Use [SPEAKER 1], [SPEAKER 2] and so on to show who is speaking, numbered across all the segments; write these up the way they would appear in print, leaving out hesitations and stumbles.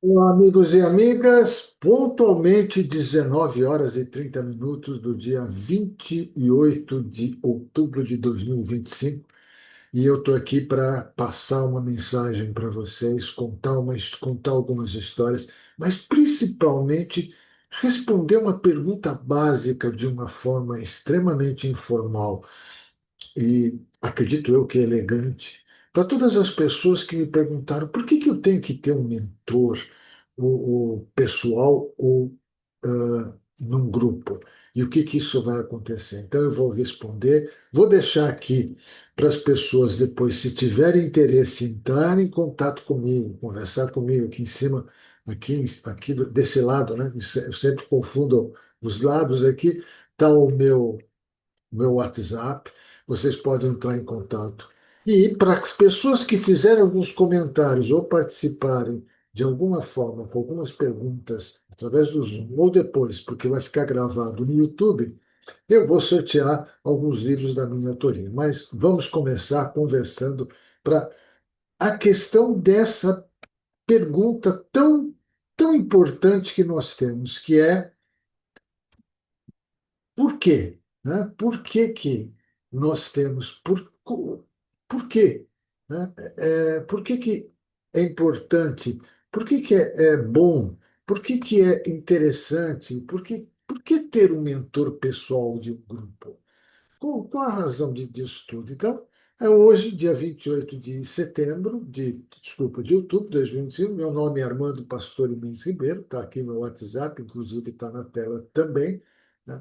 [SPEAKER 1] Olá, amigos e amigas, pontualmente 19 horas e 30 minutos do dia 28 de outubro de 2025, e eu estou aqui para passar uma mensagem para vocês, contar algumas histórias, mas principalmente responder uma pergunta básica de uma forma extremamente informal e acredito eu que elegante, para todas as pessoas que me perguntaram por que eu tenho que ter um mentor, o pessoal ou num grupo, e o que isso vai acontecer. Então eu vou responder, vou deixar aqui para as pessoas depois, se tiverem interesse, entrar em contato comigo, conversar comigo aqui em cima, aqui desse lado, né? Eu sempre confundo os lados aqui, está o meu WhatsApp, vocês podem entrar em contato. E para as pessoas que fizerem alguns comentários ou participarem de alguma forma com algumas perguntas através do Zoom ou depois, porque vai ficar gravado no YouTube, eu vou sortear alguns livros da minha autoria. Mas vamos começar conversando para a questão dessa pergunta tão importante que nós temos, que é por quê? Né? Por que que nós temos? Por quê? Né? Por que é importante? Por que é bom? Por que é interessante? Por que ter um mentor pessoal de um grupo? Qual a razão disso tudo? Então, é hoje, dia 28 de setembro, desculpa, de outubro de 2025. Meu nome é Armando Pastor Mendes Ribeiro, está aqui no WhatsApp, inclusive está na tela também. Né?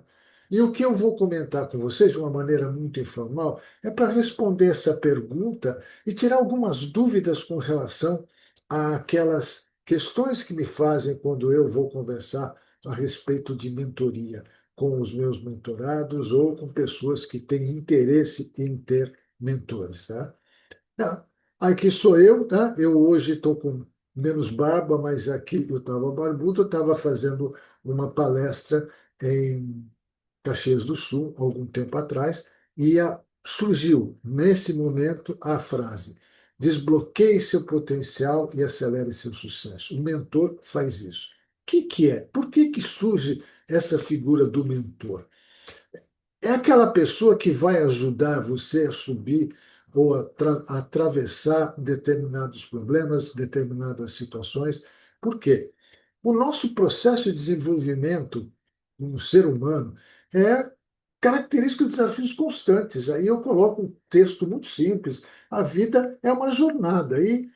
[SPEAKER 1] E o que eu vou comentar com vocês de uma maneira muito informal é para responder essa pergunta e tirar algumas dúvidas com relação àquelas questões que me fazem quando eu vou conversar a respeito de mentoria com os meus mentorados ou com pessoas que têm interesse em ter mentores, tá? Ah, aqui sou eu, tá? Eu hoje estou com menos barba, mas aqui eu estava barbudo, eu estava fazendo uma palestra em Caxias do Sul, algum tempo atrás, e surgiu nesse momento a frase: desbloqueie seu potencial e acelere seu sucesso. O mentor faz isso. O que é? Por que surge essa figura do mentor? É aquela pessoa que vai ajudar você a subir ou a atravessar determinados problemas, determinadas situações. Por quê? O nosso processo de desenvolvimento como ser humano é característico de desafios constantes. Aí eu coloco um texto muito simples. A vida é uma jornada e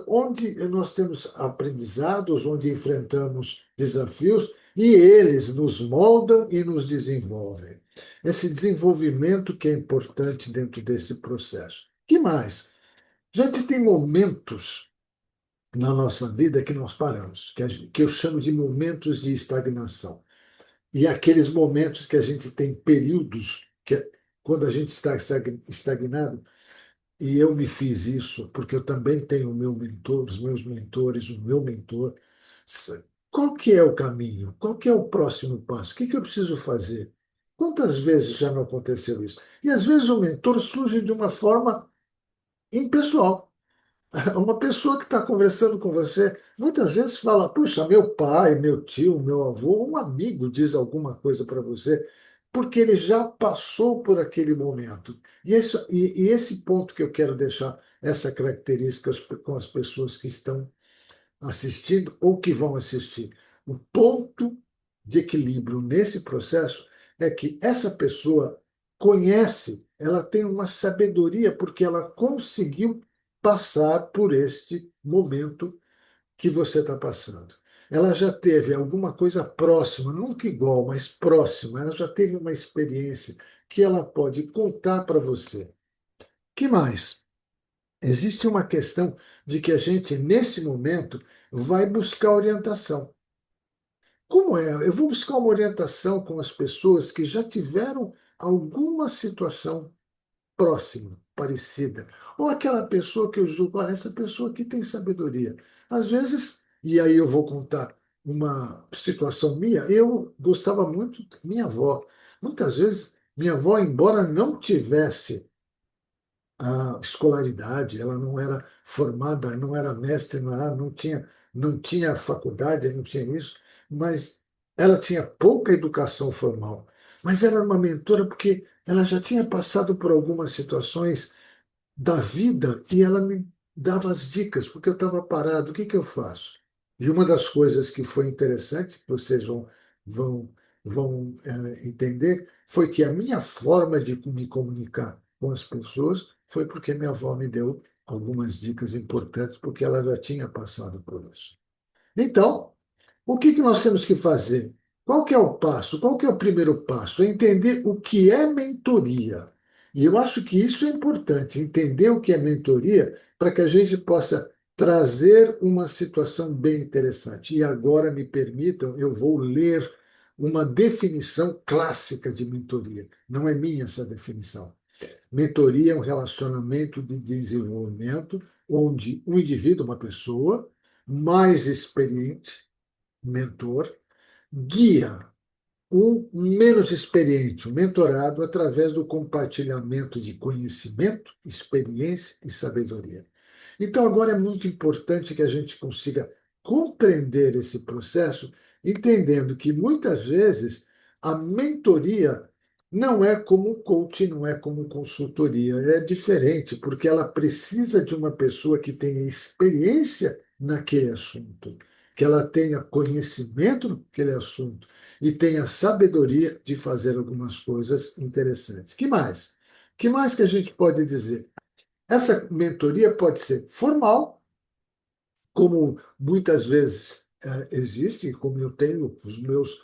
[SPEAKER 1] onde nós temos aprendizados, onde enfrentamos desafios e eles nos moldam e nos desenvolvem. Esse desenvolvimento que é importante dentro desse processo. Que mais? A gente tem momentos na nossa vida que nós paramos, que eu chamo de momentos de estagnação. E aqueles momentos que a gente tem períodos que quando a gente está estagnado, e eu me fiz isso, porque eu também tenho o meu mentor, os meus mentores, o meu mentor. Qual que é o caminho? Qual que é o próximo passo? O que eu preciso fazer? Quantas vezes já não aconteceu isso? E às vezes o mentor surge de uma forma impessoal. Uma pessoa que está conversando com você, muitas vezes fala: puxa, meu pai, meu tio, meu avô, um amigo diz alguma coisa para você, porque ele já passou por aquele momento. E esse ponto que eu quero deixar, essa característica com as pessoas que estão assistindo ou que vão assistir. O ponto de equilíbrio nesse processo é que essa pessoa conhece, ela tem uma sabedoria, porque ela conseguiu passar por este momento que você está passando. Ela já teve alguma coisa próxima, nunca igual, mas próxima, ela já teve uma experiência que ela pode contar para você. Que mais? Existe uma questão de que a gente, nesse momento, vai buscar orientação. Como é? Eu vou buscar uma orientação com as pessoas que já tiveram alguma situação próxima, parecida. Ou aquela pessoa que eu julgo, olha, essa pessoa aqui tem sabedoria. Às vezes, e aí eu vou contar uma situação minha, eu gostava muito da minha avó. Muitas vezes, minha avó, embora não tivesse a escolaridade, ela não era formada, não era mestre, não tinha faculdade, não tinha isso, mas ela tinha pouca educação formal. Mas ela era uma mentora porque ela já tinha passado por algumas situações da vida e ela me dava as dicas, porque eu estava parado, o que que eu faço? E uma das coisas que foi interessante, que vocês vão, vão entender, foi que a minha forma de me comunicar com as pessoas foi porque minha avó me deu algumas dicas importantes, porque ela já tinha passado por isso. Então, o que que nós temos que fazer? Qual que é o passo? Qual que é o primeiro passo? É entender o que é mentoria. E eu acho que isso é importante, entender o que é mentoria, para que a gente possa trazer uma situação bem interessante. E agora me permitam, eu vou ler uma definição clássica de mentoria. Não é minha essa definição. Mentoria é um relacionamento de desenvolvimento onde um indivíduo, uma pessoa mais experiente, mentor, guia um menos experiente, um mentorado, através do compartilhamento de conhecimento, experiência e sabedoria. Então, agora é muito importante que a gente consiga compreender esse processo, entendendo que muitas vezes a mentoria não é como coaching, não é como consultoria, é diferente, porque ela precisa de uma pessoa que tenha experiência naquele assunto, que ela tenha conhecimento naquele assunto e tenha sabedoria de fazer algumas coisas interessantes. Que mais? Que mais que a gente pode dizer? Essa mentoria pode ser formal, como muitas vezes existe, como eu tenho os meus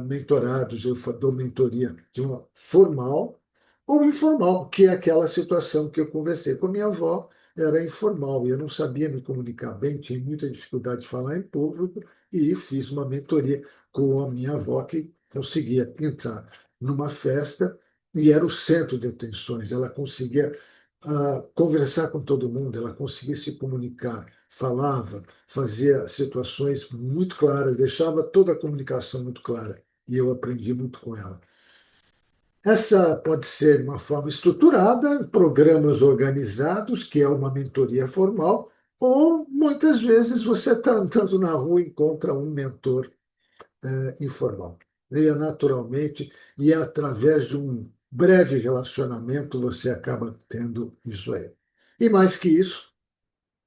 [SPEAKER 1] mentorados, eu dou mentoria de uma formal ou informal, que é aquela situação que eu conversei com a minha avó, era informal, e eu não sabia me comunicar bem, tinha muita dificuldade de falar em público, e fiz uma mentoria com a minha avó, que conseguia entrar numa festa e era o centro de atenções, ela conseguia conversar com todo mundo, ela conseguia se comunicar, falava, fazia situações muito claras, deixava toda a comunicação muito clara. E eu aprendi muito com ela. Essa pode ser uma forma estruturada, programas organizados, que é uma mentoria formal, ou muitas vezes você está andando na rua e encontra um mentor informal. Leia naturalmente e através de um breve relacionamento você acaba tendo isso aí. E mais que isso,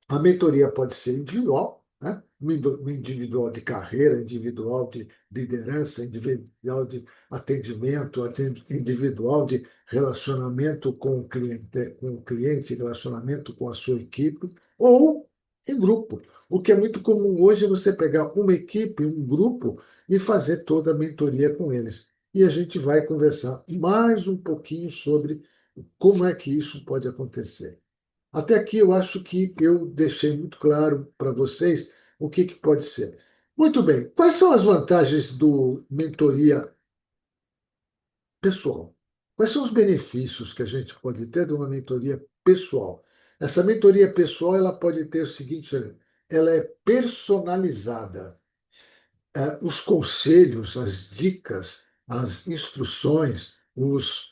[SPEAKER 1] a mentoria pode ser individual, né? Um individual de carreira, individual de liderança, individual de atendimento, individual de relacionamento com o cliente, relacionamento com a sua equipe, ou em grupo. O que é muito comum hoje é você pegar uma equipe, um grupo, e fazer toda a mentoria com eles. E a gente vai conversar mais um pouquinho sobre como é que isso pode acontecer. Até aqui eu acho que eu deixei muito claro para vocês o que que pode ser. Muito bem, quais são as vantagens do mentoria pessoal? Quais são os benefícios que a gente pode ter de uma mentoria pessoal? Essa mentoria pessoal ela pode ter o seguinte, ela é personalizada. Os conselhos, as dicas, as instruções, os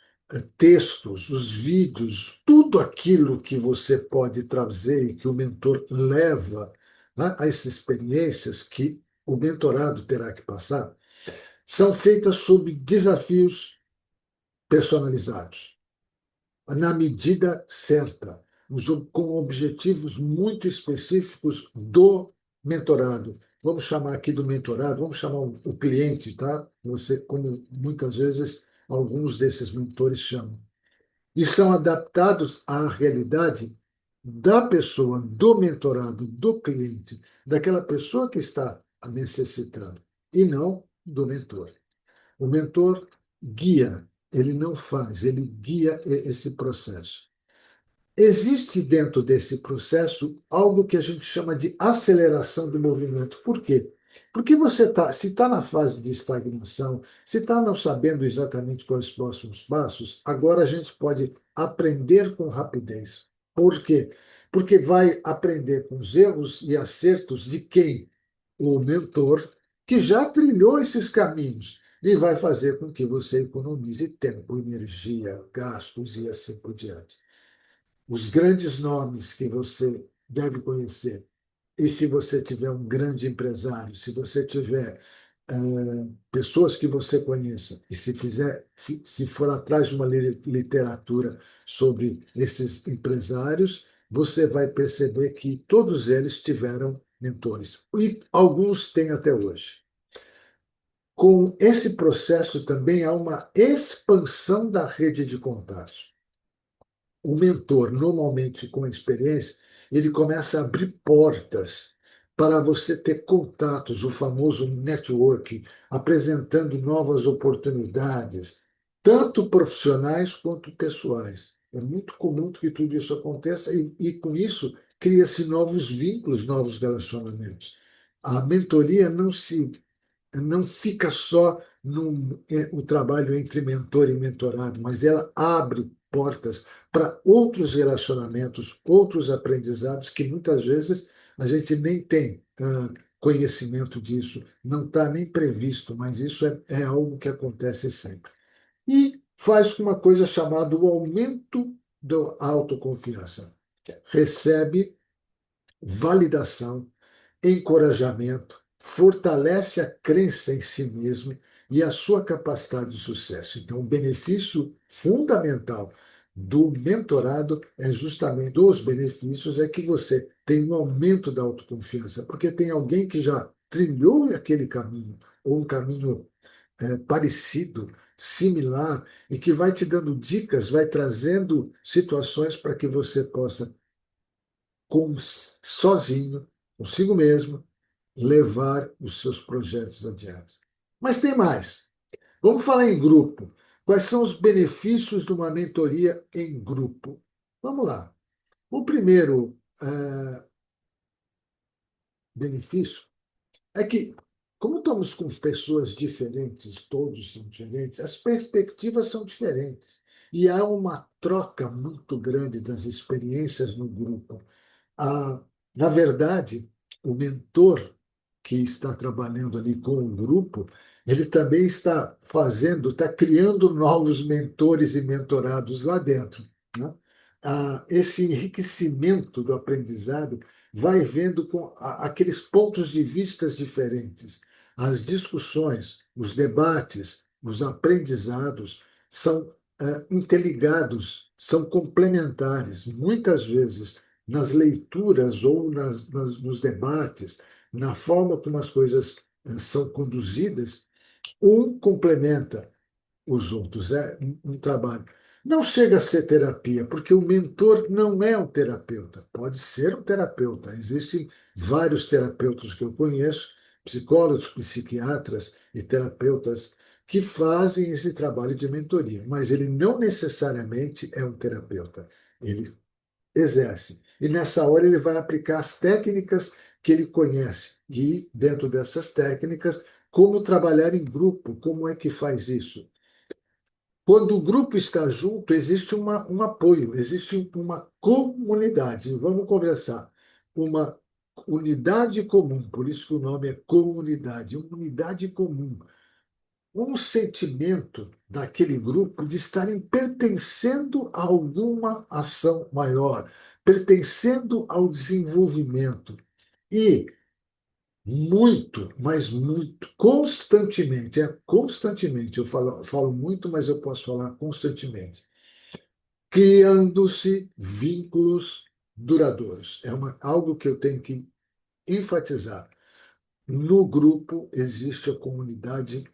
[SPEAKER 1] textos, os vídeos, tudo aquilo que você pode trazer e que o mentor leva, né, a essas experiências que o mentorado terá que passar, são feitas sob desafios personalizados na medida certa, com objetivos muito específicos do mentorado. Vamos chamar aqui do mentorado, vamos chamar o cliente, tá? Você, como muitas vezes alguns desses mentores chamam. E são adaptados à realidade da pessoa, do mentorado, do cliente, daquela pessoa que está necessitando, e não do mentor. O mentor guia, ele não faz, ele guia esse processo. Existe dentro desse processo algo que a gente chama de aceleração do movimento. Por quê? Porque se está na fase de estagnação, se está não sabendo exatamente quais os próximos passos, agora a gente pode aprender com rapidez. Por quê? Porque vai aprender com os erros e acertos de quem? O mentor, que já trilhou esses caminhos e vai fazer com que você economize tempo, energia, gastos e assim por diante. os grandes nomes que você deve conhecer, e se você tiver um grande empresário, se você tiver pessoas que você conheça, e se for atrás de uma literatura sobre esses empresários, você vai perceber que todos eles tiveram mentores, e alguns têm até hoje. Com esse processo também há uma expansão da rede de contatos. O mentor, normalmente com experiência, ele começa a abrir portas para você ter contatos, o famoso networking, apresentando novas oportunidades, tanto profissionais quanto pessoais. É muito comum que tudo isso aconteça e com isso cria-se novos vínculos, novos relacionamentos. A mentoria não fica só no o trabalho entre mentor e mentorado, mas ela abre portas para outros relacionamentos, outros aprendizados que muitas vezes a gente nem tem conhecimento disso, não está nem previsto, mas isso é algo que acontece sempre. E faz uma coisa chamada o aumento da autoconfiança. Recebe validação, encorajamento, fortalece a crença em si mesmo e a sua capacidade de sucesso. Então, o benefício fundamental do mentorado é justamente dos benefícios é que você tem um aumento da autoconfiança, porque tem alguém que já trilhou aquele caminho ou um caminho parecido, similar e que vai te dando dicas, vai trazendo situações para que você possa sozinho, consigo mesmo, levar os seus projetos adiante. Mas tem mais. Vamos falar em grupo. Quais são os benefícios de uma mentoria em grupo? Vamos lá. O primeiro benefício é que, como estamos com pessoas diferentes, todos são diferentes, as perspectivas são diferentes. E há uma troca muito grande das experiências no grupo. Ah, na verdade, o mentor que está trabalhando ali com o grupo, ele também está criando novos mentores e mentorados lá dentro, né? Esse enriquecimento do aprendizado vai vendo com aqueles pontos de vistas diferentes. As discussões, os debates, os aprendizados são interligados, são complementares. Muitas vezes nas leituras ou nos debates, na forma como as coisas são conduzidas, um complementa os outros. É um trabalho. Não chega a ser terapia, porque o mentor não é um terapeuta. Pode ser um terapeuta. Existem vários terapeutas que eu conheço, psicólogos, psiquiatras e terapeutas que fazem esse trabalho de mentoria, mas ele não necessariamente é um terapeuta. Ele exerce. E nessa hora ele vai aplicar as técnicas que ele conhece. E, dentro dessas técnicas, como trabalhar em grupo, como é que faz isso? Quando o grupo está junto, existe um apoio, existe uma comunidade. Vamos conversar. Uma unidade comum, por isso que o nome é comunidade, uma unidade comum, um sentimento daquele grupo de estarem pertencendo a alguma ação maior, pertencendo ao desenvolvimento. E muito, mas muito, constantemente, falo muito, mas eu posso falar constantemente, criando-se vínculos duradouros. Algo que eu tenho que enfatizar. No grupo existe a comunidade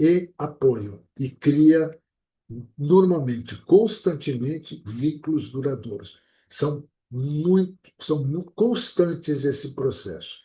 [SPEAKER 1] e apoio, e cria normalmente, constantemente, vínculos duradouros. São constantes esse processo.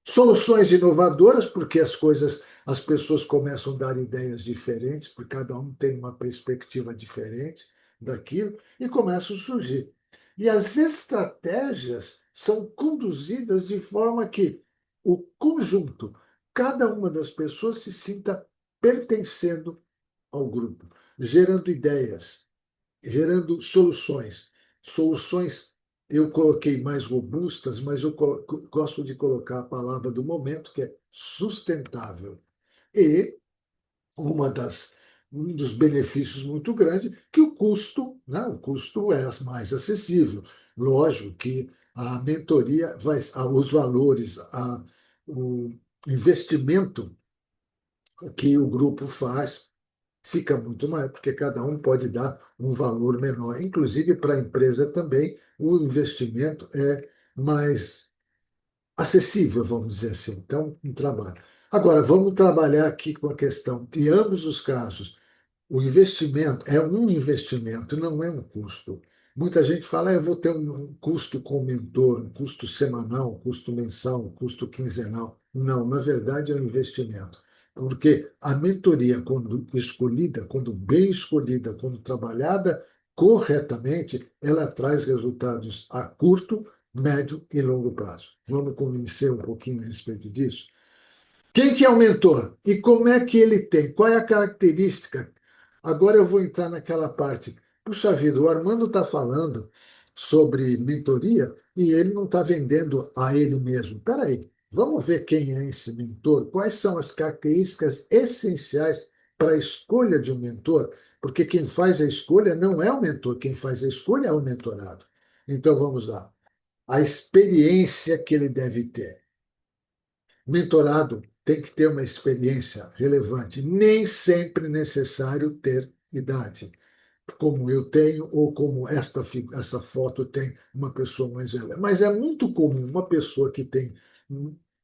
[SPEAKER 1] Soluções inovadoras, porque as pessoas começam a dar ideias diferentes, porque cada um tem uma perspectiva diferente daquilo, e começam a surgir. E as estratégias são conduzidas de forma que o conjunto, cada uma das pessoas se sinta pertencendo ao grupo, gerando ideias, gerando soluções. Soluções eu coloquei mais robustas, mas eu gosto de colocar a palavra do momento, que é sustentável. E uma das um dos benefícios muito grande, que o custo, né? O custo é mais acessível. Lógico que a mentoria vai, os valores, o investimento que o grupo faz fica muito maior, porque cada um pode dar um valor menor. Inclusive, para a empresa também, o investimento é mais acessível, vamos dizer assim. Então, um trabalho. Agora, vamos trabalhar aqui com a questão, em ambos os casos, o investimento é um investimento, não é um custo. Muita gente fala, eu vou ter um custo com o mentor, um custo semanal, um custo mensal, um custo quinzenal. Não, na verdade é um investimento. Porque a mentoria, quando escolhida, quando bem escolhida, quando trabalhada corretamente, ela traz resultados a curto, médio e longo prazo. Vamos conhecer um pouquinho a respeito disso? Quem que é o mentor? E como é que ele tem? Qual é a característica? Agora eu vou entrar naquela parte. Puxa vida, o Armando está falando sobre mentoria e ele não está vendendo a ele mesmo. Espera aí, vamos ver quem é esse mentor? Quais são as características essenciais para a escolha de um mentor? Porque quem faz a escolha não é o mentor, quem faz a escolha é o mentorado. Então vamos lá. A experiência que ele deve ter. Mentorado tem que ter uma experiência relevante. Nem sempre necessário ter idade, como eu tenho ou como essa foto tem uma pessoa mais velha. Mas é muito comum uma pessoa que tem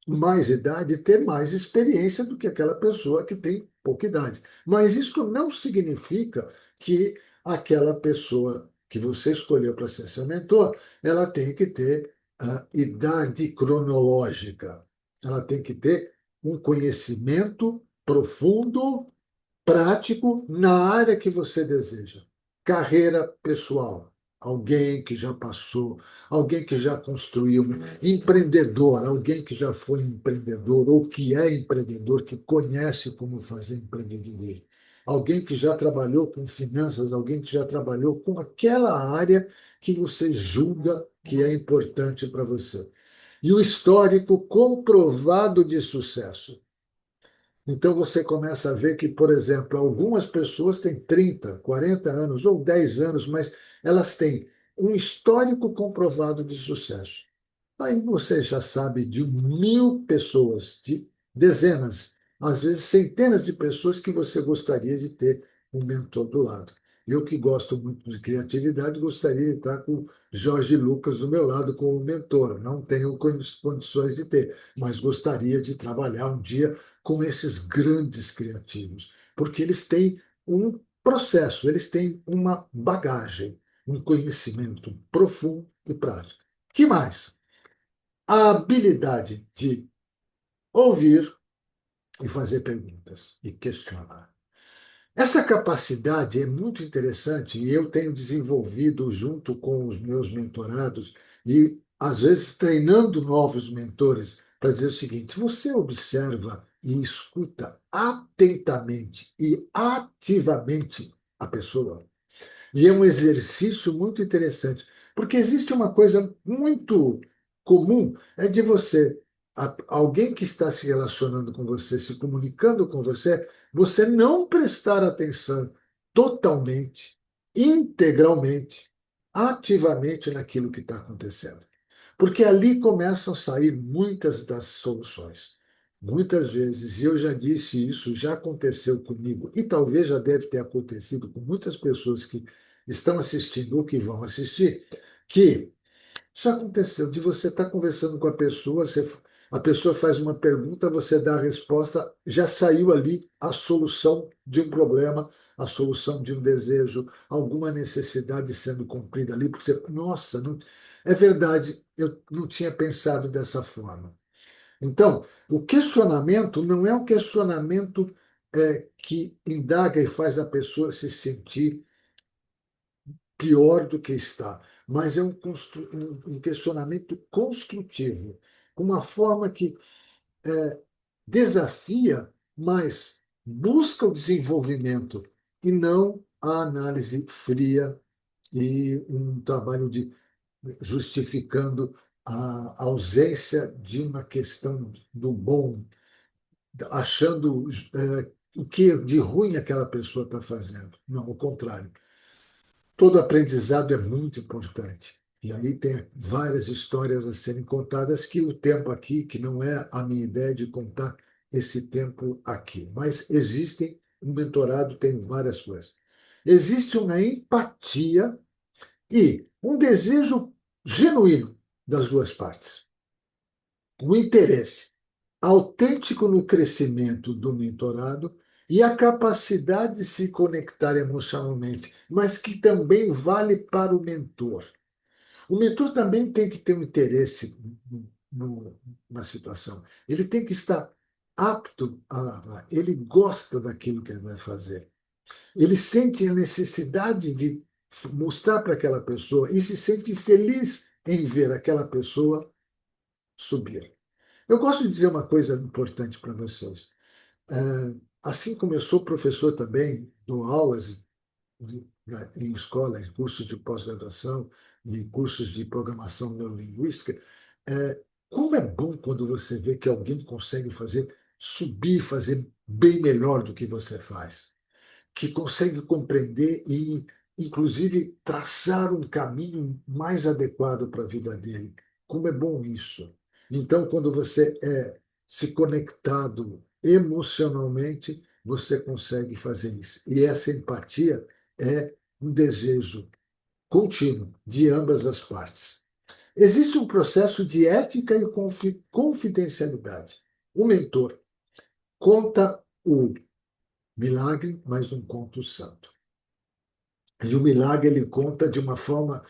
[SPEAKER 1] mais idade ter mais experiência do que aquela pessoa que tem pouca idade. Mas isso não significa que aquela pessoa que você escolheu para ser seu mentor, ela tem que ter a idade cronológica. Ela tem que ter um conhecimento profundo prático na área que você deseja. Carreira pessoal, alguém que já passou, alguém que já construiu, empreendedor, alguém que já foi empreendedor ou que é empreendedor, que conhece como fazer empreendedorismo. Alguém que já trabalhou com finanças, alguém que já trabalhou com aquela área que você julga que é importante para você. E o histórico comprovado de sucesso. Então você começa a ver que, por exemplo, algumas pessoas têm 30, 40 anos ou 10 anos, mas elas têm um histórico comprovado de sucesso. Aí você já sabe de 1.000 pessoas, de dezenas, às vezes centenas de pessoas que você gostaria de ter um mentor do lado. Eu que gosto muito de criatividade, gostaria de estar com Jorge Lucas do meu lado como mentor. Não tenho condições de ter, mas gostaria de trabalhar um dia com esses grandes criativos, porque eles têm um processo, eles têm uma bagagem, um conhecimento profundo e prático. Que mais? A habilidade de ouvir e fazer perguntas e questionar. Essa capacidade é muito interessante e eu tenho desenvolvido junto com os meus mentorados e, às vezes, treinando novos mentores para dizer o seguinte: você observa e escuta atentamente e ativamente a pessoa. E é um exercício muito interessante, porque existe uma coisa muito comum, é de você, alguém que está se relacionando com você, se comunicando com você, você não prestar atenção totalmente, integralmente, ativamente naquilo que está acontecendo. Porque ali começam a sair muitas das soluções. Muitas vezes, e eu já disse isso, já aconteceu comigo, e talvez já deve ter acontecido com muitas pessoas que estão assistindo ou que vão assistir, que isso aconteceu de você estar conversando com a pessoa, a pessoa faz uma pergunta, você dá a resposta, já saiu ali a solução de um problema, a solução de um desejo, alguma necessidade sendo cumprida ali, porque você, nossa, não, é verdade, eu não tinha pensado dessa forma. Então, o questionamento não é um questionamento que indaga e faz a pessoa se sentir pior do que está, mas é um questionamento construtivo, com uma forma que desafia, mas busca o desenvolvimento e não a análise fria e um trabalho de justificando a ausência de uma questão do bom, achando o que de ruim aquela pessoa está fazendo. Não, o contrário. Todo aprendizado é muito importante. E aí tem várias histórias a serem contadas que o tempo aqui, que não é a minha ideia de contar esse tempo aqui. Mas existem, o mentorado tem várias coisas. Existe uma empatia e um desejo genuíno das duas partes. O interesse autêntico no crescimento do mentorado e a capacidade de se conectar emocionalmente, mas que também vale para o mentor. O mentor também tem que ter um interesse na situação. Ele tem que estar apto ele gosta daquilo que ele vai fazer. Ele sente a necessidade de mostrar para aquela pessoa e se sente feliz em ver aquela pessoa subir. Eu gosto de dizer uma coisa importante para vocês. Assim como eu sou professor também, dou aulas em escolas, em cursos de pós-graduação, em cursos de programação neurolinguística, como é bom quando você vê que alguém consegue subir, fazer bem melhor do que você faz, que consegue compreender e, inclusive, traçar um caminho mais adequado para a vida dele. Como é bom isso. Então, quando você é se conectado emocionalmente, você consegue fazer isso. E essa empatia é um desejo contínuo de ambas as partes. Existe um processo de ética e confidencialidade. O mentor conta o milagre, mas não conta o santo. E o milagre ele conta de uma forma,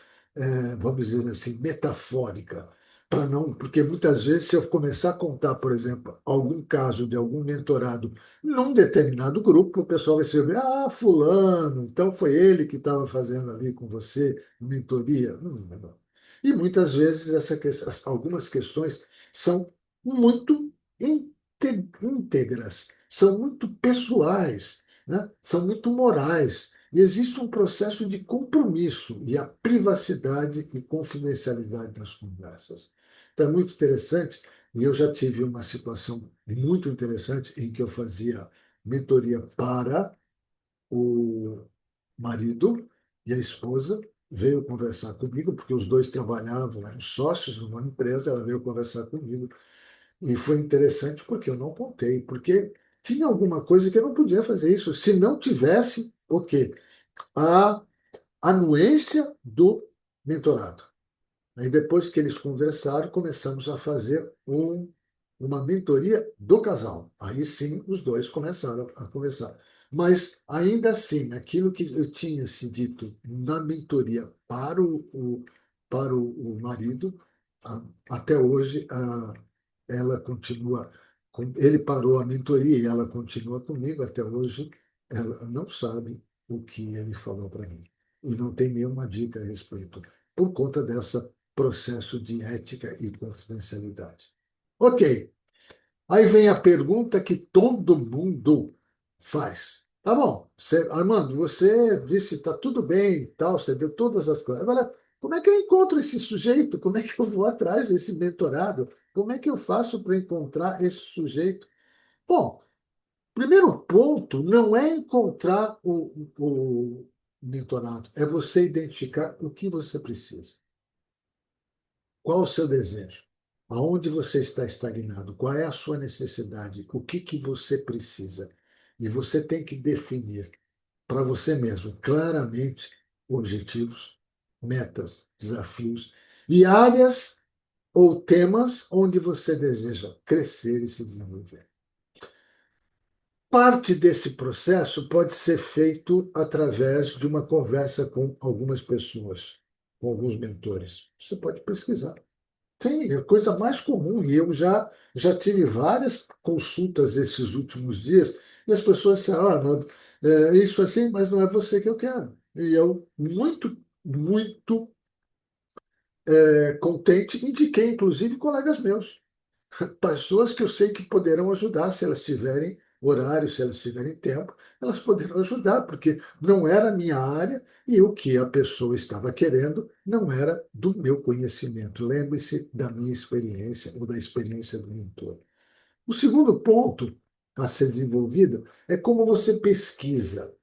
[SPEAKER 1] vamos dizer assim, metafórica, para não, porque muitas vezes se eu começar a contar, por exemplo, algum caso de algum mentorado num determinado grupo, o pessoal vai saber, fulano, então foi ele que estava fazendo ali com você mentoria. Não, não, não. E muitas vezes algumas questões são muito íntegras, são muito pessoais, né? São muito morais. E existe um processo de compromisso e a privacidade e confidencialidade das conversas. Então, é muito interessante, e eu já tive uma situação muito interessante em que eu fazia mentoria para o marido e a esposa veio conversar comigo, porque os dois trabalhavam, eram sócios numa empresa, ela veio conversar comigo. E foi interessante porque eu não contei, porque tinha alguma coisa que eu não podia fazer isso. Se não tivesse, o quê? A anuência do mentorado. Aí depois que eles conversaram, começamos a fazer uma mentoria do casal. Aí sim, os dois começaram a conversar. Mas ainda assim, aquilo que eu tinha se dito na mentoria para o marido, até hoje, ela continua. Ele parou a mentoria e ela continua comigo até hoje. Ela não sabe o que ele falou para mim e não tem nenhuma dica a respeito, por conta desse processo de ética e confidencialidade. Ok, aí vem a pergunta que todo mundo faz. Tá bom, Armando, você disse está tudo bem e tal, você deu todas as coisas. Agora, como é que eu encontro esse sujeito? Como é que eu vou atrás desse mentorado? Como é que eu faço para encontrar esse sujeito? Bom, primeiro ponto não é encontrar o mentorado, é você identificar o que você precisa. Qual o seu desejo? Aonde você está estagnado? Qual é a sua necessidade? O que que você precisa? E você tem que definir para você mesmo claramente objetivos, metas, desafios e áreas ou temas onde você deseja crescer e se desenvolver. Parte desse processo pode ser feito através de uma conversa com algumas pessoas, com alguns mentores. Você pode pesquisar. Tem, é a coisa mais comum. E eu já tive várias consultas esses últimos dias, e as pessoas disseram, Arnaldo, isso assim, mas não é você que eu quero. E eu, muito, muito contente, indiquei, inclusive, colegas meus. Pessoas que eu sei que poderão ajudar se elas tiverem horário, se elas tiverem tempo, elas poderão ajudar, porque não era a minha área e o que a pessoa estava querendo não era do meu conhecimento. Lembre-se da minha experiência ou da experiência do mentor. O segundo ponto a ser desenvolvido é como você pesquisa.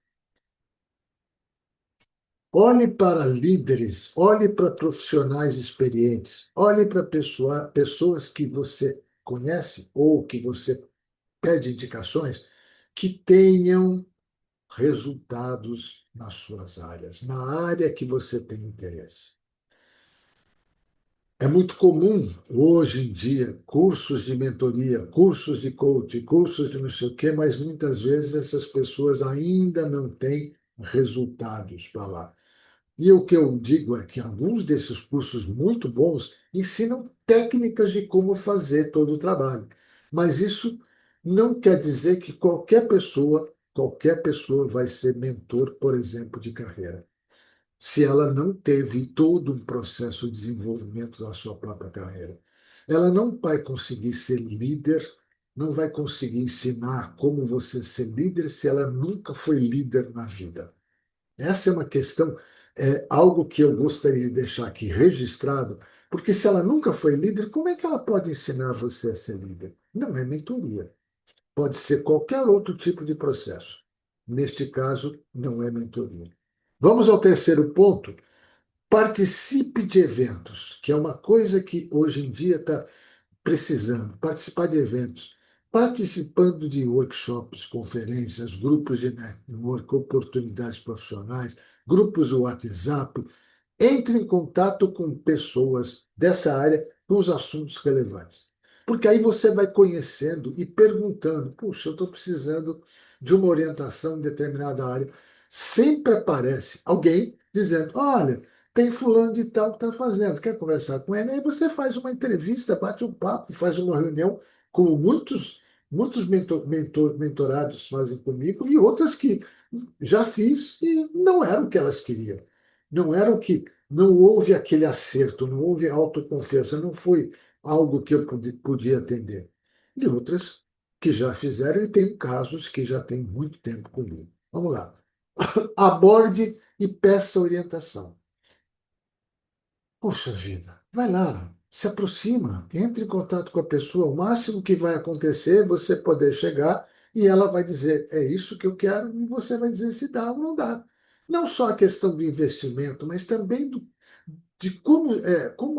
[SPEAKER 1] Olhe para líderes, olhe para profissionais experientes, olhe para pessoas que você conhece ou que você pede indicações que tenham resultados nas suas áreas, na área que você tem interesse. É muito comum hoje em dia cursos de mentoria, cursos de coaching, cursos de não sei o quê, mas muitas vezes essas pessoas ainda não têm resultados para lá. E o que eu digo é que alguns desses cursos muito bons ensinam técnicas de como fazer todo o trabalho. Mas isso não quer dizer que qualquer pessoa vai ser mentor, por exemplo, de carreira, se ela não teve todo um processo de desenvolvimento da sua própria carreira. Ela não vai conseguir ser líder, não vai conseguir ensinar como você ser líder se ela nunca foi líder na vida. Essa é uma questão, algo que eu gostaria de deixar aqui registrado, porque se ela nunca foi líder, como é que ela pode ensinar você a ser líder? Não é mentoria. Pode ser qualquer outro tipo de processo. Neste caso, não é mentoria. Vamos ao terceiro ponto. Participe de eventos, que é uma coisa que hoje em dia está precisando participar de eventos, participando de workshops, conferências, grupos de network, oportunidades profissionais, grupos do WhatsApp. Entre em contato com pessoas dessa área com os assuntos relevantes. Porque aí você vai conhecendo e perguntando: puxa, eu estou precisando de uma orientação em determinada área. Sempre aparece alguém dizendo: olha, tem fulano de tal que está fazendo, quer conversar com ele? Aí você faz uma entrevista, bate um papo, faz uma reunião, como muitos mentorados fazem comigo, e outras que já fiz e não era o que elas queriam. Não era o que. Não houve aquele acerto, não houve autoconfiança, não foi algo que eu podia atender. E outras que já fizeram, e tem casos que já têm muito tempo comigo. Vamos lá. Aborde e peça orientação. Poxa vida, vai lá, se aproxima, entre em contato com a pessoa. O máximo que vai acontecer é você poder chegar e ela vai dizer: é isso que eu quero, e você vai dizer se dá ou não dá. Não só a questão do investimento, mas também de como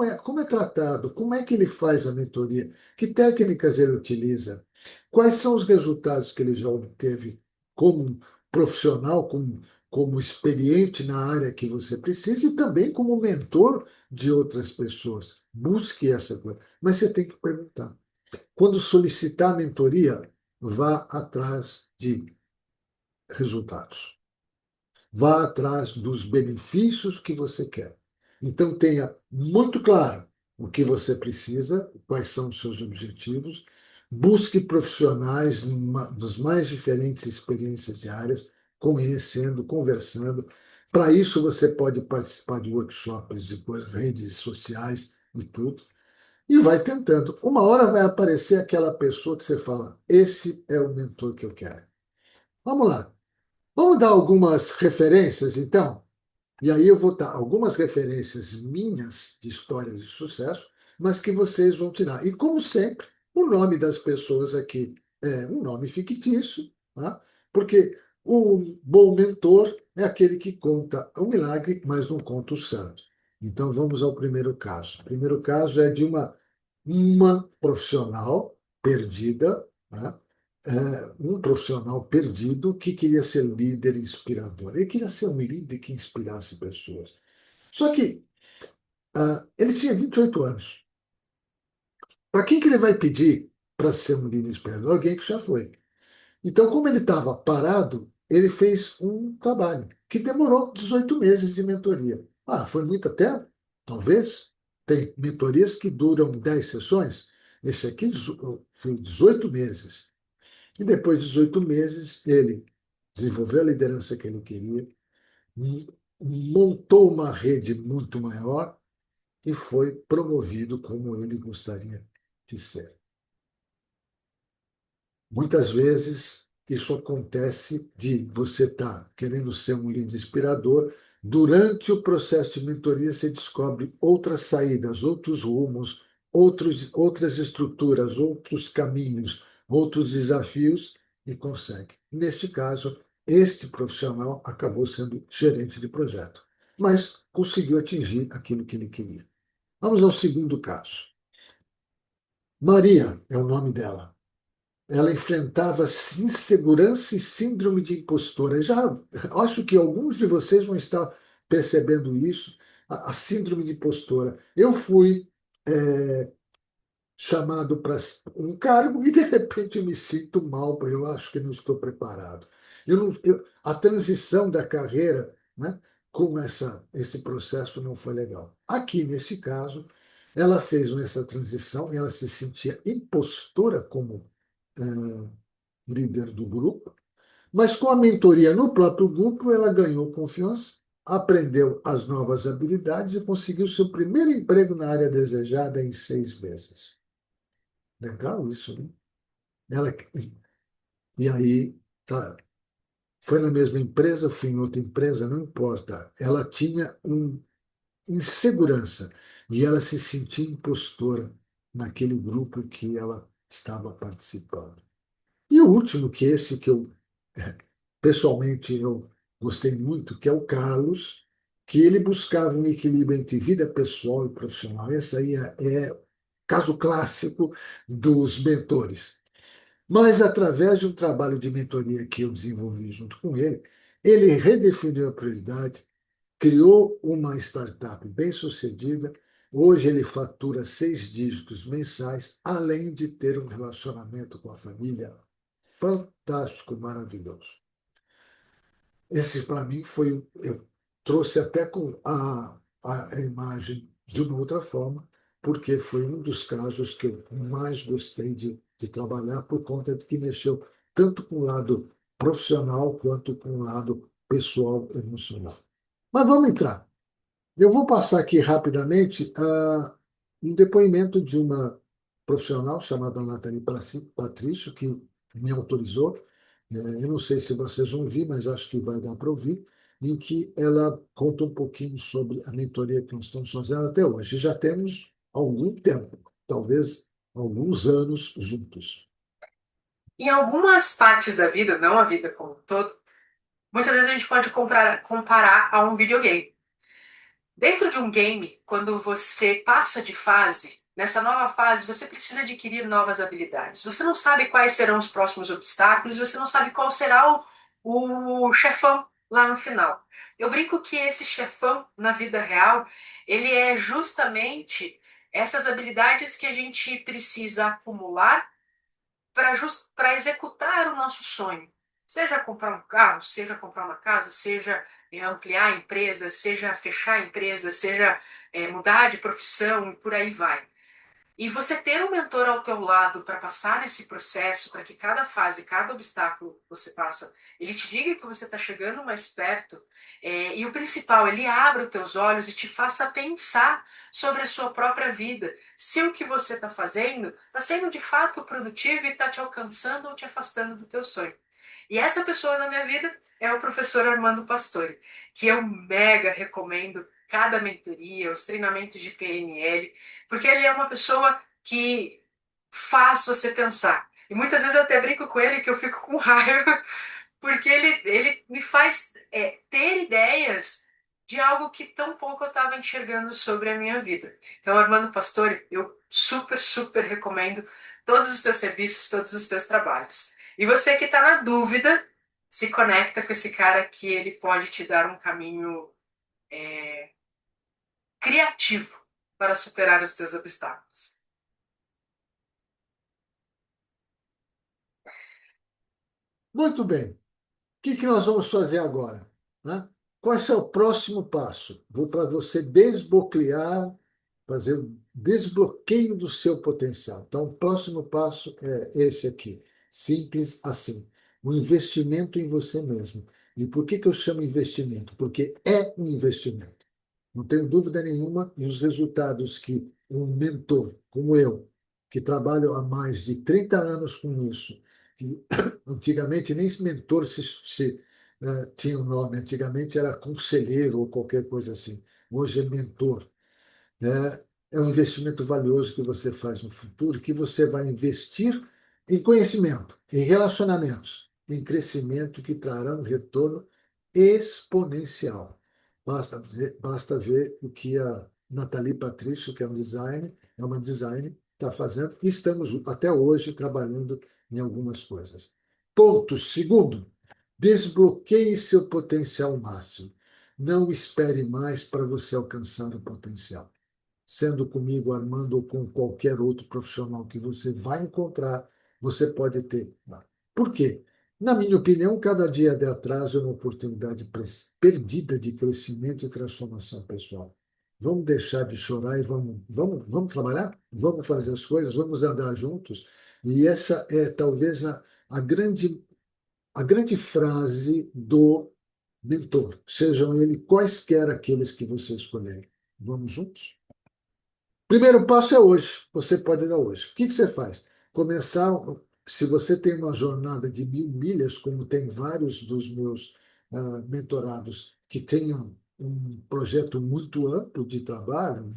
[SPEAKER 1] é tratado, como é que ele faz a mentoria, que técnicas ele utiliza, quais são os resultados que ele já obteve como profissional, como experiente na área que você precisa e também como mentor de outras pessoas. Busque essa coisa. Mas você tem que perguntar. Quando solicitar a mentoria, vá atrás de resultados. Vá atrás dos benefícios que você quer. Então, tenha muito claro o que você precisa, quais são os seus objetivos, busque profissionais das mais diferentes experiências diárias, conhecendo, conversando. Para isso, você pode participar de workshops, depois redes sociais e tudo, e vai tentando. Uma hora vai aparecer aquela pessoa que você fala: esse é o mentor que eu quero. Vamos lá. Vamos dar algumas referências, então? E aí eu vou dar algumas referências minhas de histórias de sucesso, mas que vocês vão tirar. E, como sempre, o nome das pessoas aqui é um nome fictício, tá? Porque o bom mentor é aquele que conta o milagre, mas não conta o santo. Então, vamos ao primeiro caso. O primeiro caso é de uma profissional perdida, né? Um profissional perdido que queria ser líder inspirador. Ele queria ser um líder que inspirasse pessoas. Só que ele tinha 28 anos. Para quem que ele vai pedir para ser um líder inspirador? Alguém que já foi. Então, como ele estava parado, ele fez um trabalho que demorou 18 meses de mentoria. Ah, foi muito tempo? Talvez. Tem mentorias que duram 10 sessões. Esse aqui foi 18 meses. E depois de 18 meses, ele desenvolveu a liderança que ele queria, montou uma rede muito maior e foi promovido como ele gostaria de ser. Muitas vezes isso acontece de você estar querendo ser um líder inspirador, durante o processo de mentoria você descobre outras saídas, outros rumos, outras estruturas, outros caminhos, outros desafios, e consegue. Neste caso, este profissional acabou sendo gerente de projeto, mas conseguiu atingir aquilo que ele queria. Vamos ao segundo caso. Maria é o nome dela. Ela enfrentava insegurança e síndrome de impostora. Já acho que alguns de vocês vão estar percebendo isso, a síndrome de impostora. Eu fui chamado para um cargo e de repente eu me sinto mal, porque eu acho que não estou preparado. A transição da carreira, né, com esse processo não foi legal. Aqui, nesse caso, ela fez essa transição e ela se sentia impostora como líder do grupo, mas com a mentoria no próprio grupo, ela ganhou confiança, aprendeu as novas habilidades e conseguiu seu primeiro emprego na área desejada em 6 meses. Legal isso, né? Ela, e aí, tá, foi na mesma empresa, fui em outra empresa, não importa. Ela tinha insegurança e ela se sentia impostora naquele grupo que ela estava participando. E o último, que esse que eh, pessoalmente eu gostei muito, que é o Carlos, que ele buscava um equilíbrio entre vida pessoal e profissional. Esse aí é caso clássico dos mentores. Mas, através de um trabalho de mentoria que eu desenvolvi junto com ele, ele redefiniu a prioridade, criou uma startup bem-sucedida. Hoje ele fatura 6 dígitos mensais, além de ter um relacionamento com a família fantástico, maravilhoso. Esse, para mim, foi. Eu trouxe até com a imagem de uma outra forma, porque foi um dos casos que eu mais gostei de trabalhar, por conta de que mexeu tanto com o lado profissional quanto com o lado pessoal, emocional. Mas vamos entrar. Eu vou passar aqui rapidamente um depoimento de uma profissional chamada Nathalie Patrício, que me autorizou. Eu não sei se vocês vão ouvir, mas acho que vai dar para ouvir, em que ela conta um pouquinho sobre a mentoria que nós estamos fazendo até hoje. Já temos algum tempo, talvez alguns anos juntos.
[SPEAKER 2] Em algumas partes da vida, não a vida como um todo, muitas vezes a gente pode comparar a um videogame. Dentro de um game, quando você passa de fase, nessa nova fase, você precisa adquirir novas habilidades. Você não sabe quais serão os próximos obstáculos, você não sabe qual será o chefão lá no final. Eu brinco que esse chefão, na vida real, ele é justamente essas habilidades que a gente precisa acumular para executar o nosso sonho. Seja comprar um carro, seja comprar uma casa, seja ampliar a empresa, seja fechar a empresa, seja mudar de profissão e por aí vai. E você ter um mentor ao teu lado para passar nesse processo, para que cada fase, cada obstáculo que você passa, ele te diga que você está chegando mais perto, e o principal, ele abra os teus olhos e te faça pensar sobre a sua própria vida. Se o que você está fazendo está sendo de fato produtivo e está te alcançando ou te afastando do teu sonho. E essa pessoa na minha vida é o professor Armando Pastore, que eu mega recomendo cada mentoria, os treinamentos de PNL, porque ele é uma pessoa que faz você pensar. E muitas vezes eu até brinco com ele que eu fico com raiva, porque ele me faz ter ideias de algo que tão pouco eu estava enxergando sobre a minha vida. Então, Armando Pastore, eu super, super recomendo todos os teus serviços, todos os teus trabalhos. E você que está na dúvida, se conecta com esse cara que ele pode te dar um caminho criativo para superar os teus obstáculos.
[SPEAKER 1] Muito bem. O que nós vamos fazer agora, né? Qual é o próximo passo? Vou para você desbloquear, fazer o desbloqueio do seu potencial. Então, o próximo passo é esse aqui. Simples assim. O investimento em você mesmo. E por que eu chamo investimento? Porque é um investimento. Não tenho dúvida nenhuma, e os resultados que um mentor como eu, que trabalho há mais de 30 anos com isso, que antigamente nem mentor tinha um nome, antigamente era conselheiro ou qualquer coisa assim. Hoje é mentor. É um investimento valioso que você faz no futuro, que você vai investir em conhecimento, em relacionamentos, em crescimento que trarão retorno exponencial. Basta ver o que a Nathalie Patrício, que é uma designer, está fazendo, e estamos até hoje trabalhando em algumas coisas. Ponto. Segundo, desbloqueie seu potencial máximo. Não espere mais para você alcançar o potencial. Sendo comigo, Armando, ou com qualquer outro profissional que você vai encontrar, você pode ter lá. Por quê? Na minha opinião, cada dia de atraso é uma oportunidade perdida de crescimento e transformação pessoal. Vamos deixar de chorar e vamos trabalhar? Vamos fazer as coisas, vamos andar juntos. E essa é talvez a grande frase do mentor, sejam ele quaisquer aqueles que você escolher. Vamos juntos? Primeiro passo é hoje. Você pode dar hoje. O que você faz? Começar, se você tem uma jornada de 1.000 milhas, como tem vários dos meus mentorados que tenham um projeto muito amplo de trabalho,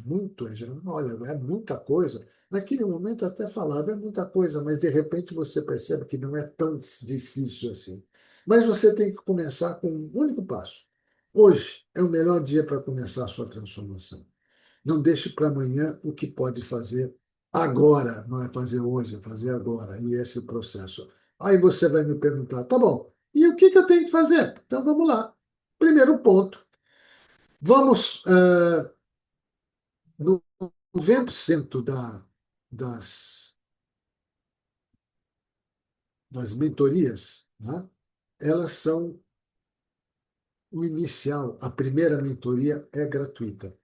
[SPEAKER 1] olha, é muita coisa. Naquele momento até falava, é muita coisa, mas de repente você percebe que não é tão difícil assim. Mas você tem que começar com um único passo. Hoje é o melhor dia para começar a sua transformação. Não deixe para amanhã o que pode fazer agora, não é fazer hoje, é fazer agora. E esse é o processo. Aí você vai me perguntar, tá bom, e o que eu tenho que fazer? Então vamos lá. Primeiro ponto, vamos, 90% das mentorias, né, elas são o inicial, a primeira mentoria é gratuita.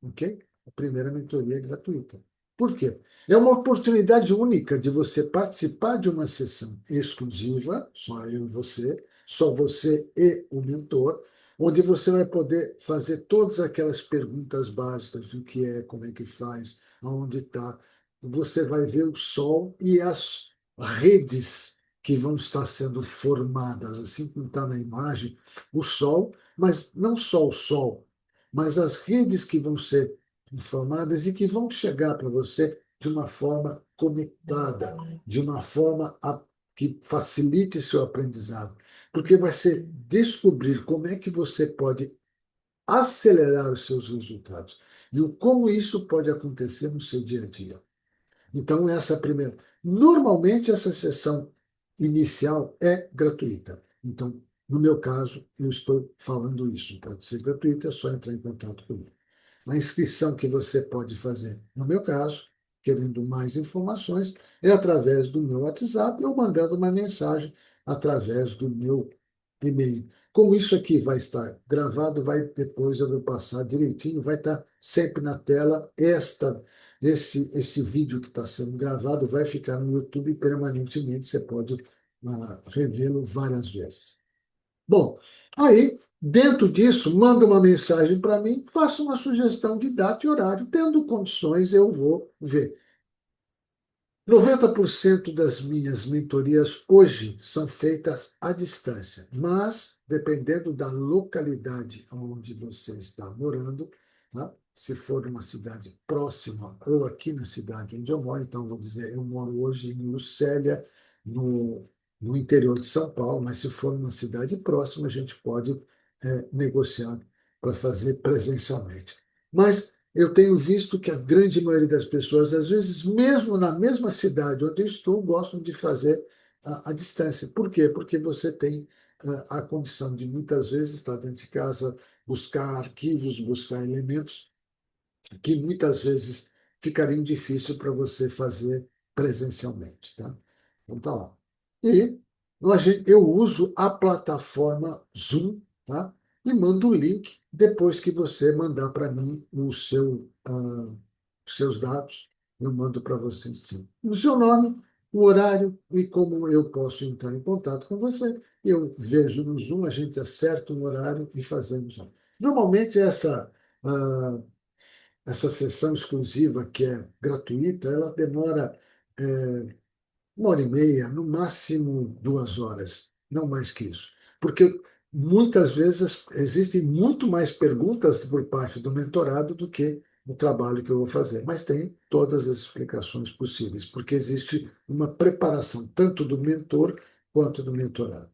[SPEAKER 1] Ok? A primeira mentoria é gratuita. Por quê? É uma oportunidade única de você participar de uma sessão exclusiva, só eu e você, só você e o mentor, onde você vai poder fazer todas aquelas perguntas básicas do que é, como é que faz, aonde está. Você vai ver o sol e as redes que vão estar sendo formadas, assim como está na imagem, o sol, mas não só o sol, mas as redes que vão ser informadas e que vão chegar para você de uma forma conectada, de uma forma que facilite seu aprendizado, porque vai ser descobrir como é que você pode acelerar os seus resultados e como isso pode acontecer no seu dia a dia. Então, essa primeira. Normalmente, essa sessão inicial é gratuita. Então, no meu caso, eu estou falando isso. Pode ser gratuita, é só entrar em contato comigo. A inscrição que você pode fazer, no meu caso, querendo mais informações, é através do meu WhatsApp ou mandando uma mensagem através do meu e-mail. Como isso aqui vai estar gravado, depois eu vou passar direitinho, vai estar sempre na tela. Esse vídeo que está sendo gravado vai ficar no YouTube permanentemente, você pode revê-lo várias vezes. Bom, aí, dentro disso, manda uma mensagem para mim, faça uma sugestão de data e horário. Tendo condições, eu vou ver. 90% das minhas mentorias hoje são feitas à distância, mas dependendo da localidade onde você está morando, né? Se for uma cidade próxima ou aqui na cidade onde eu moro, então vou dizer, eu moro hoje em Lucélia, no, no interior de São Paulo, mas se for uma cidade próxima, a gente pode negociar para fazer presencialmente. Mas eu tenho visto que a grande maioria das pessoas, às vezes, mesmo na mesma cidade onde eu estou, gostam de fazer à distância. Por quê? Porque você tem a condição de, muitas vezes, estar dentro de casa, buscar arquivos, buscar elementos que muitas vezes ficariam difícil para você fazer presencialmente, tá? Então tá lá. E eu uso a plataforma Zoom, tá? E mando o link depois que você mandar para mim os seus dados, eu mando para você sim. O seu nome, o horário e como eu posso entrar em contato com você. Eu vejo no Zoom, a gente acerta um horário e fazemos. Normalmente ah, essa sessão exclusiva, que é gratuita, ela demora 1 hora e meia, no máximo 2 horas, não mais que isso. Porque muitas vezes existem muito mais perguntas por parte do mentorado do que o trabalho que eu vou fazer. Mas tem todas as explicações possíveis, porque existe uma preparação tanto do mentor quanto do mentorado.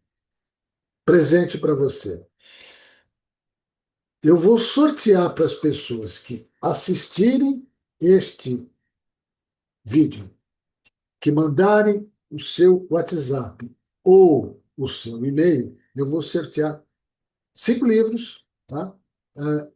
[SPEAKER 1] Presente para você. Eu vou sortear para as pessoas que assistirem este vídeo, que mandarem o seu WhatsApp ou o seu e-mail, eu vou sortear 5 livros, tá? Ah,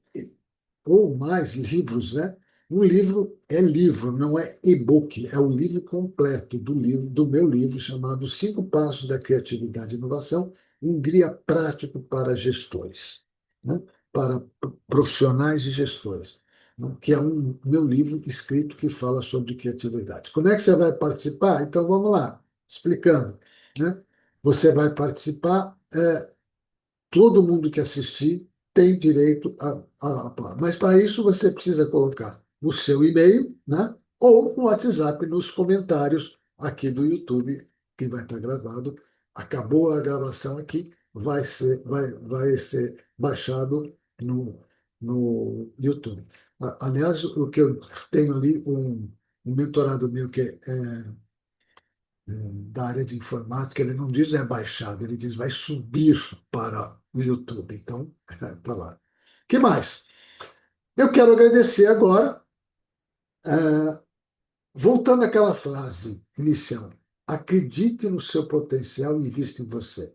[SPEAKER 1] ou mais livros, né? Um livro é livro, não é e-book, é o livro completo do meu livro chamado Cinco Passos da Criatividade e Inovação, um guia prático para gestores, né? Para profissionais e gestores, né? Que é um meu livro escrito que fala sobre criatividade. Como é que você vai participar? Então vamos lá, explicando, né? Você vai participar. Todo mundo que assistir tem direito a. Mas para isso você precisa colocar o seu e-mail, né? Ou no WhatsApp, nos comentários aqui do YouTube, que vai estar gravado. Acabou a gravação aqui, vai ser baixado no YouTube. Aliás, o que eu tenho ali, um mentorado meu que da área de informática, ele não diz é baixado, ele diz vai subir para o YouTube. Então, está lá. Que mais? Eu quero agradecer agora, voltando àquela frase inicial. Acredite no seu potencial e invista em você.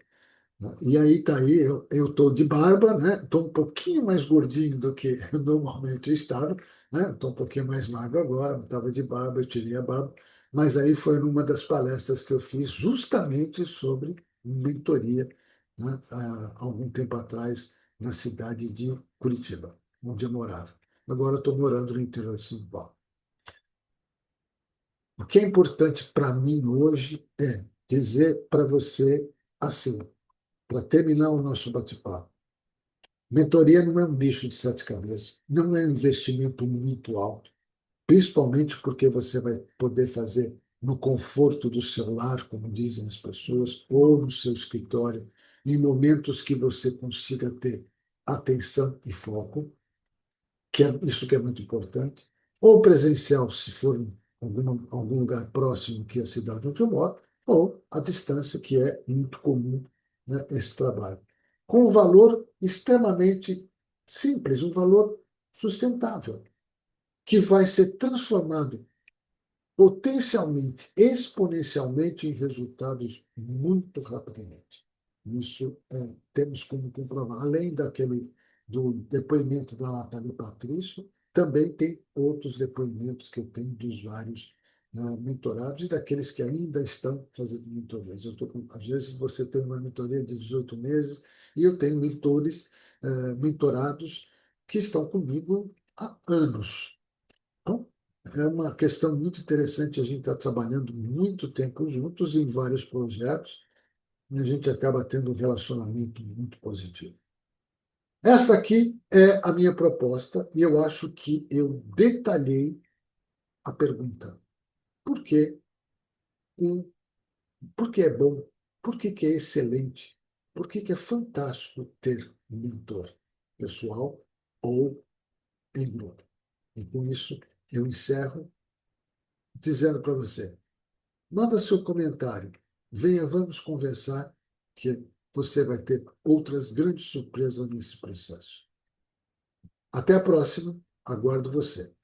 [SPEAKER 1] E aí tá aí, eu tô de barba, né? Estou um pouquinho mais gordinho do que eu normalmente estava, né? Estou um pouquinho mais magro agora, estava de barba, eu tirei a barba, mas aí foi numa das palestras que eu fiz justamente sobre mentoria, né? Há algum tempo atrás, na cidade de Curitiba, onde eu morava. Agora estou morando no interior de São Paulo. O que é importante para mim hoje é dizer para você assim, para terminar o nosso bate-papo. Mentoria não é um bicho de sete cabeças, não é um investimento muito alto, principalmente porque você vai poder fazer no conforto do seu lar, como dizem as pessoas, ou no seu escritório, em momentos que você consiga ter atenção e foco, isso que é muito importante, ou presencial, se for em algum lugar próximo que é a cidade onde eu moro, ou à distância, que é muito comum, né, esse trabalho. Com um valor extremamente simples, um valor sustentável, que vai ser transformado potencialmente, exponencialmente em resultados muito rapidamente. Isso temos como comprovar. Além do depoimento da Natália Patrício, também tem outros depoimentos que eu tenho dos vários mentorados e daqueles que ainda estão fazendo mentorias. Às vezes você tem uma mentoria de 18 meses e eu tenho mentores, mentorados que estão comigo há anos. Então, é uma questão muito interessante. A gente está trabalhando muito tempo juntos em vários projetos e a gente acaba tendo um relacionamento muito positivo. Esta aqui é a minha proposta e eu acho que eu detalhei a pergunta. Por que, um, por que é bom? Por que é excelente? Por que é fantástico ter um mentor pessoal ou em grupo? E com isso eu encerro dizendo para você: manda seu comentário. Venha, vamos conversar, que você vai ter outras grandes surpresas nesse processo. Até a próxima. Aguardo você.